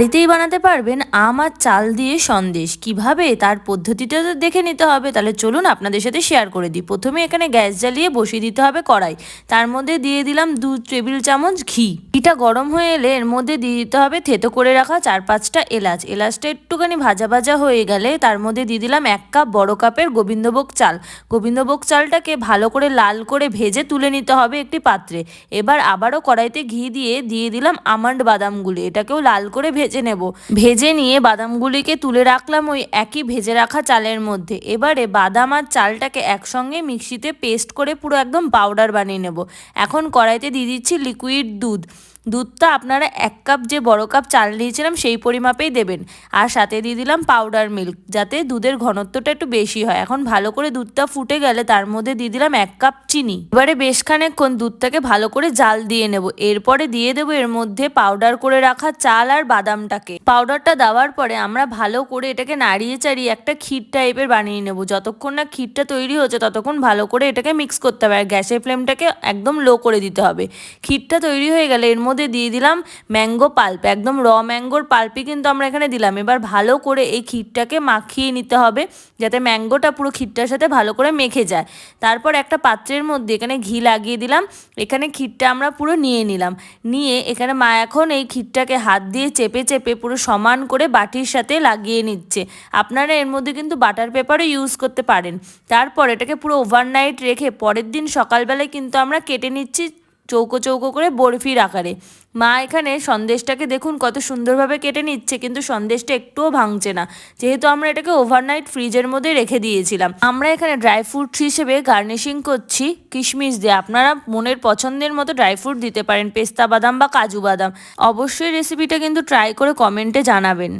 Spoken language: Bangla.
বাড়িতেই বানাতে পারবেন আম আর চাল দিয়ে সন্দেশ। কিভাবে তার পদ্ধতিটা তো দেখে নিতে হবে, তাহলে চলুন আপনাদের সাথে শেয়ার করে দিই। প্রথমে এখানে গ্যাস জ্বালিয়ে বসিয়ে দিতে হবে কড়াই, তার মধ্যে দিয়ে দিলাম 2 টেবিল চামচ ঘি। ঘিটা গরম হয়ে এলে এর মধ্যে দিয়ে দিতে হবে থেতো করে রাখা 4-5টা এলাচ। এলাচটা একটুখানি ভাজা ভাজা হয়ে গেলে তার মধ্যে দিয়ে দিলাম 1 কাপ বড় কাপের গোবিন্দভোগ চাল। গোবিন্দভোগ চালটাকে ভালো করে লাল করে ভেজে তুলে নিতে হবে একটি পাত্রে। এবার আবারও কড়াইতে ঘি দিয়ে দিলাম আমন্ড বাদামগুলি, এটাকেও লাল করে ভেজে নেব। ভেজে নিয়ে বাদামগুলিকে তুলে রাখলাম ওই একই ভেজে রাখা চালের মধ্যে। এবারে বাদাম আর চালটাকে একসঙ্গে মিক্সিতে পেস্ট করে পুরো একদম পাউডার বানিয়ে নেব। এখন কড়াইতে দিয়ে দিচ্ছি লিকুইড দুধ। দুধটা আপনারা 1 কাপ যে বড় কাপ চাল নিয়েছিলাম সেই পরিমাপেই দেবেন। আর সাথে দিয়ে দিলাম পাউডার মিল্ক, যাতে দুধের ঘনত্বটা একটু বেশি হয়। এখন ভালো করে দুধটা ফুটে গেলে তার মধ্যে দিয়ে দিলাম 1 কাপ চিনি। এবারে বেশ খানিকক্ষণ দুধটাকে ভালো করে জাল দিয়ে নেব। এরপরে দিয়ে দেবো এর মধ্যে পাউডার করে রাখা চাল আর বাদামটাকে। পাউডারটা দেওয়ার পরে আমরা ভালো করে এটাকে নাড়িয়ে চাড়িয়ে একটা ক্ষীর টাইপের বানিয়ে নেব। যতক্ষণ না ক্ষীরটা তৈরি হচ্ছে ততক্ষণ ভালো করে এটাকে মিক্স করতে হবে, আর গ্যাসের ফ্লেমটাকে একদম লো করে দিতে হবে। ক্ষীরটা তৈরি হয়ে গেলে এর মধ্যে দিয়ে দিলাম ম্যাঙ্গো পাল্প, একদম র ম্যাঙ্গোর পাল্পই কিন্তু আমরা এখানে দিলাম। এবার ভালো করে এই ক্ষীরটাকে মাখিয়ে নিতে হবে, যাতে ম্যাঙ্গোটা পুরো ক্ষীরটার সাথে ভালো করে মেখে যায়। তারপর একটা পাত্রের মধ্যে এখানে ঘি লাগিয়ে দিলাম। এখানে ক্ষীরটা আমরা পুরো নিয়ে নিলাম। নিয়ে এখানে মা এখন এই ক্ষীরটাকে হাত দিয়ে চেপে চেপে পুরো সমান করে বাটির সাথে লাগিয়ে নিচ্ছে। আপনারা এর মধ্যে কিন্তু বাটার পেপারও ইউজ করতে পারেন। তারপর এটাকে পুরো ওভারনাইট রেখে পরের দিন সকালবেলায় কিন্তু আমরা কেটে নিচ্ছি চৌকো চৌকো করে বরফির আকারে। মা এখানে সন্দেশটাকে দেখুন কত সুন্দরভাবে কেটে নিচ্ছে, কিন্তু সন্দেশটা একটুও ভাঙছে না, যেহেতু আমরা এটাকে ওভারনাইট ফ্রিজের মধ্যে রেখে দিয়েছিলাম। আমরা এখানে ড্রাই ফ্রুটস হিসেবে গার্নিশিং করছি কিশমিশ দিয়ে। আপনারা মনের পছন্দের মতো ড্রাই ফ্রুট দিতে পারেন, পেস্তা বাদাম বা কাজু বাদাম। অবশ্যই রেসিপিটা কিন্তু ট্রাই করে কমেন্টে জানাবেন।